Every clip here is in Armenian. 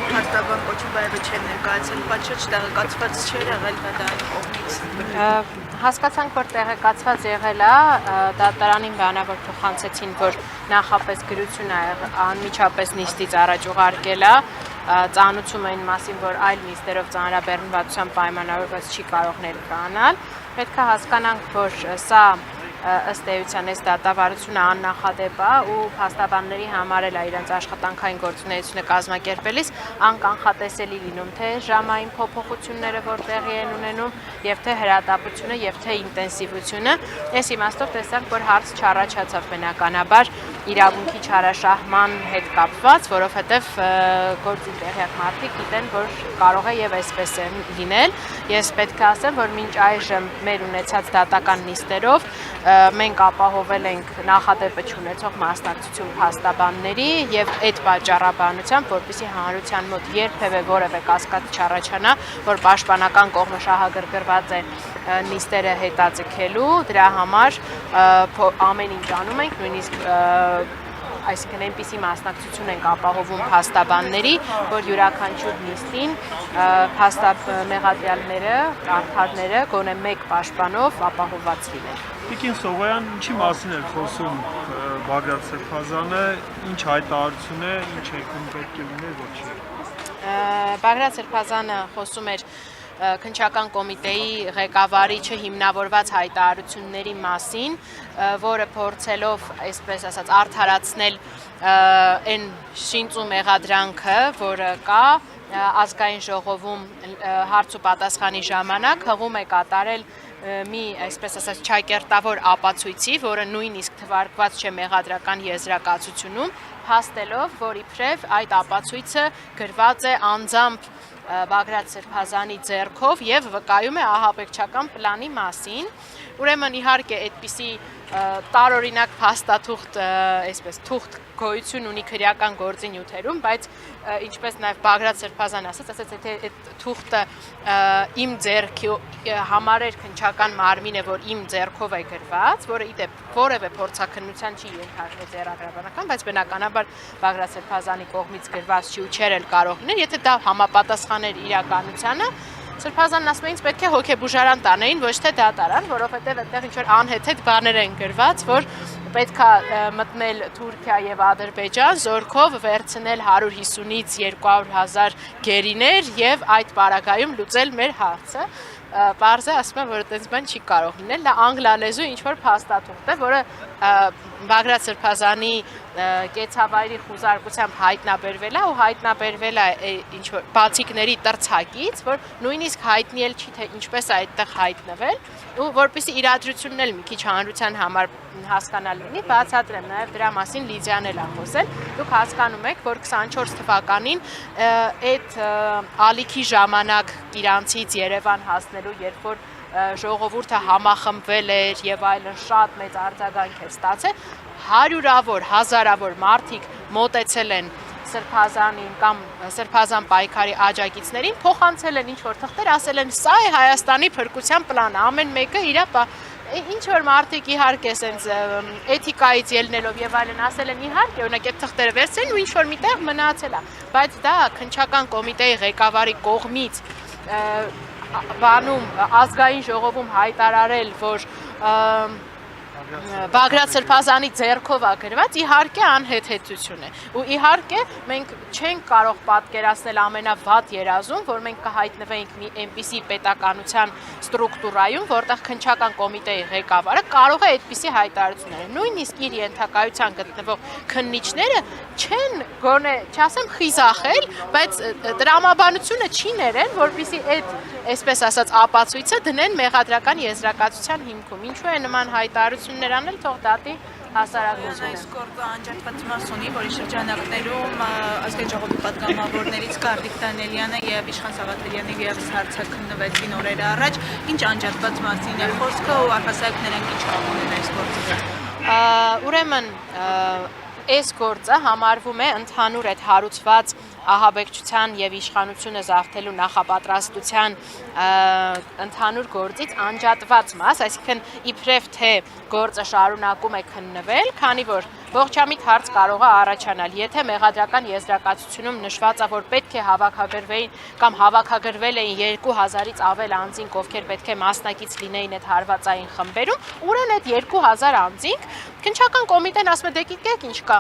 փաստաբան Կոչումբաևը չեն ներկայացել, պատշաճ տեղեկացված չէր եղել դատարանի կողմից։ Հասկացանք, որ տեղեկացված եղել է, դատարանին բանավոր փոխանցեցին, որ նախապես գրություն է անմիջապես նիստից առաջ ուղարկել է, ծանուցում այն մասին, որ այլ նիստերով ծանրաբեռնվածությամբ պայմանավորված չի կարող ներկայանալ։ Պետք է հասկանանք, որ սա ըստ էության այս դատավարությունը աննախադեպ է ու փաստաբանների համար էլ իրենց աշխատանքային գործունեությունը կազմակերպելիս անկանխատեսելի լինում թե ժամային փոփոխությունները որ տեղի են ունենում եւ թե հրատապությունը եւ թե ինտենսիվությունը այս իմաստով տեսանք որ հարց չառաջացավ բնականաբար իրավունքի չարաշահման հետ կապված, որովհետեւ գործի տեղյակ մարդիկ գիտեն, որ կարող է եւ այսպես է լինել։ Ես պետք է ասեմ, որ մինչ այժմ մեր ունեցած դատական նիստերով մենք ապահովել ենք նախադեպը չունեցող մասնակցություն փաստաբանների եւ այդ պատճառաբանությամբ, որպեսզի հանրության մոտ երբևէ որևէ կասկած չառաջանա, որ պաշտպանական կողմը շահագրգռված է նիստերը հետաձգելու, դրա համար ամեն ինչ անում ենք, նույնիսկ այսինքն այնպիսի մասնակցություն ենք ապահովում փաստաբանների, որ յուրաքանչյուր նիստին մեղադրյալները, արդարները գոնե մեկ պաշտպանով ապահովված լինեն։ Տիկին Սողոյան, ինչի մասին է խոսում Բագրատ Սրբազանը, ինչ հայտարարություն է, ինչ եկում պետք է լիներ, ոչ չի։ Բագրատ Սրբազանը խոսում էր քննչական կոմիտեի ղեկավարի չհիմնավորված հայտարարությունների մասին, որը փորձելով, այսպես ասած, արդարացնել այն շինծ ու մեղադրանքը, որը կա ազգային ժողովում հարց ու պատասխանի ժամանակ հղում է կատարել մի, այսպես ասած, չակերտավոր ապացույցի, որը նույնիսկ թվարկված չէ մեղադրական եզրակացությունում, փաստելով, որ իբրև այդ ապացույցը գրված է անձամբ Բագրատ Սրբազանի ձեռքով եւ վկայում է ահաբեկչական պլանի մասին։ Ուրեմն իհարկե այդպիսի տարօրինակ փաստաթուղթ, այսպես թուղթ գոյություն ունի քրեական գործի նյութերում, բայց ինչպես նաև Բագրատ Սրբազանը ասաց, եթե այդ թուղթը իմ ձեռքի համարեր քննչական մարմինը, որ իմ ձեռքով է գրված, որը իդեպ որևէ փորձաքննության չի ենթարկվել ձեռագրաբանական, բայց բնականաբար Բագրատ Սրբազանի կողմից գրված չի ու չէր էլ կարող լինել, եթե դա համապատասխաներ իրականությանը, Սրբազանն ասում է, ինձ պետք է հոգեբուժարան տանեին, ոչ թե դատարան, որովհետև այդտեղ ինչ-որ անհեթեթ բաներ են գրված, որ պետք է մտնել Թուրքիա եւ Ադրբեջան, զորքով վերցնել 150-ից 200,000 գերիներ եւ այդ պարագայում լուծել մեր հարցը։ Պարզ է, ասում եմ, որ այդպես բան չի կարող լինել, դա անգլալեզու ինչ-որ փաստաթուղթ է, որը Բագրատ Սրբազանի կեցավայրի խուզարկությամբ հայտնաբերվել է ու հայտնաբերվել է ինչ-որ բացիկների տրցակից, որ նույնիսկ հայտնի էլ չի, թե ինչպես է այդտեղ հայտնվել, ու որպեսզի իրադրությունն էլ մի քիչ հանրության համար հասկանալ լինի, բացատրեմ նաև դրա մասին Լիդիան էլ է խոսել, դուք հասկանում եք, որ 24 թվականին այդ ալիքի ժամանակ Իրանցից Երևան հասնելու, երբ որ ժողովուրդը համախմբվել էր եւ այլն շատ մեծ արձագանք է ստացել, հարյուրավոր, հազարավոր մարդիկ մոտեցել են Սրբազանին կամ Սրբազան պայքարի աջակիցներին, փոխանցել են ինչ-որ թղթեր, ասել են սա է Հայաստանի փրկության պլանը, ամեն մեկը իր ինչ որ մարդիկ իհարկե սենց էթիկայից ելնելով եւ այլն ասել են իհարկե օրինակ այդ թղթերը վերցրին ու ինչ որ միտեղ մնացել է, բայց դա քննչական կոմիտեի ղեկավարի կողմից բանում ազգային ժողովում հայտարարել, որ Բագրատ Սրբազանի ձեռքով է գրված, իհարկե անհեթեթություն է ու իհարկե մենք չենք կարող պատկերացնել ամենավատ երազում, որ մենք կհայտնվենք մի այնպիսի պետականության ստրուկտուրայում, որտեղ քննչական կոմիտեի ղեկավարը կարող է այդպիսի հայտարարություններ, նույնիսկ իր ենթակայության գտնվող քննիչները չեն գոնե, չասեմ խիզախել, բայց տրամաբանությունը չի ներեն, որպեսզի այդ, այսպես ասած, ապացույցը դնեն մեղադրական եզրակացության հիմքում։ Ինչու է նման հայտարարություններ անել, թող դատի հասարակությունը։ Այս գործը անջատված մաս ունի, որի շրջանակներում ազգային ժողովի պատգամավորներից Գարդիկ Դանիելյանը եւ Իշխան Սաղաթելյանը եւս հարցաքննվեցին օրեր առաջ, ինչ անջատված մասին է խոսքը ու առհասարակ նրանք ինչ կապ ունեն այս գործի հետ։ Ուրեմն այս գործը համարվում է ընդհանուր այդ հարուցված ահաբեկչության եւ իշխանությունը զավթելու նախապատրաստության ընդհանուր գործից անջատված մաս, այսինքն իբրև թե գործը շարունակում է քննվել, քանի որ ողջամիտ հարց կարող է առաջանալ, եթե մեղադրական եզրակացությունում նշված է, որ պետք է հավաքագրվեին կամ հավաքագրվել էին 2000-ից ավել անձինք, ովքեր պետք է մասնակից լինեին այդ հարվածային խմբերում, ուր են այդ 2000 անձինք, քննչական կոմիտեն ասում է դե գիտեք ինչ կա,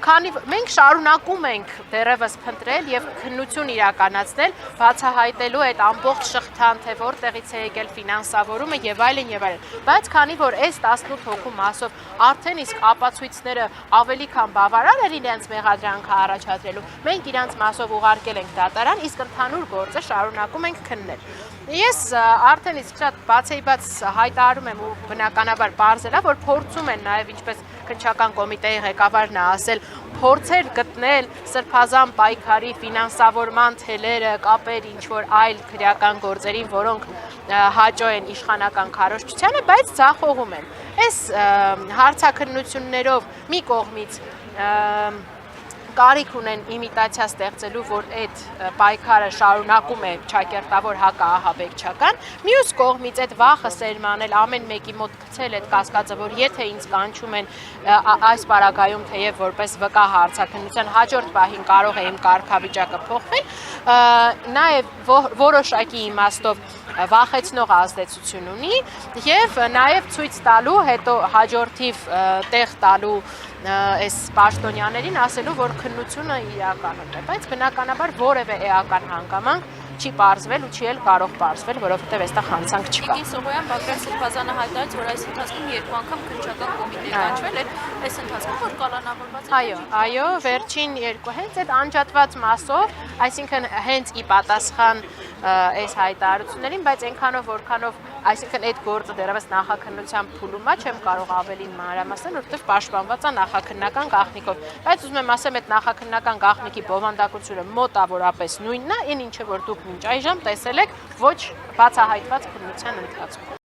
քանի մենք շարունակում ենք դեռևս փնտրել եւ քննություն իրականացնել, բացահայտելու այդ ամբողջ շղթան, թե որտեղից է եկել ֆինանսավորումը եւ այլն եւ այլն։ Բայց քանի որ այս 18 հոգու մասով արդեն իսկ ապացույցները ավելի քան բավարար էր իրենց մեղադրանքը առաջադրելու, մենք իրենց մասով ուղարկել ենք դատարան, իսկ ընդհանուր գործը շարունակում ենք քննել։ Ես արդեն իսկ շատ բացեիբաց հայտարարում եմ ու բնականաբար բարձր է, որ փորձում են նաև ինչպես քննչական կոմիտեի ղեկավարն է ասել, փորձեր գտնել սրբազան պայքարի ֆինանսավորման թելերը, կապեր ինչ-որ այլ քրեական գործերին, որոնք հաճո են իշխանական քարոզչությանը, բայց ձախողում են։ Այս հարցաքննություններով մի կողմից կարիք ունեն իմիտացիա ստեղծելու, որ այդ պայքարը շարունակում է ճակերտավոր հակաահաբեկչական, մյուս կողմից այդ վախը սերմանել ամեն մեկի մոտ գցել այդ կասկածը, որ եթե ինձ կանչում են այս պարագայում թեև որպես վկա հարցաքննության հաջորդ պահին կարող է իմ կարգավիճակը փոխվել, նաև որոշակի իմաստով վախեցնող ազդեցություն ունի եւ նաեւ ցույց տալու հետո հաջորդիվ տեղ տալու այս պաշտոնյաներին ասելու, որ քննությունը իրականորեն է, բայց բնականաբար որևէ էական հանգամանք չի պարզվել ու չի էլ կարող պարզվել, որովհետև այստեղ հանցանք չկա։ Տիկին Սողոյան Բագրատ Սրբազանը հայտարարեց, որ այս ընթացքում 2 անգամ քննչական կոմիտե կանչվել էր, այս ընթացքում որ կալանավորված է։ Այո, վերջին 2 հենց այդ անջատված մասով, այսինքն հենց ի պատասխան այս հայտարարություններին, բայց այնքանով որքանով, այսինքն այդ գործը դեռևս նախաքննության փուլում է, չեմ կարող ավելի մանրամասնել, որովհետև պաշտպանված է նախաքննական գաղտնիքով։ Բայց ուզում եմ ասեմ, այդ նախաքննական գաղտնիքի բովանդակությունը մոտավորապես նույնն է, այն ինչը որ դուք մինչ այժմ տեսել եք ոչ բացահայտված քննության ընթացքում։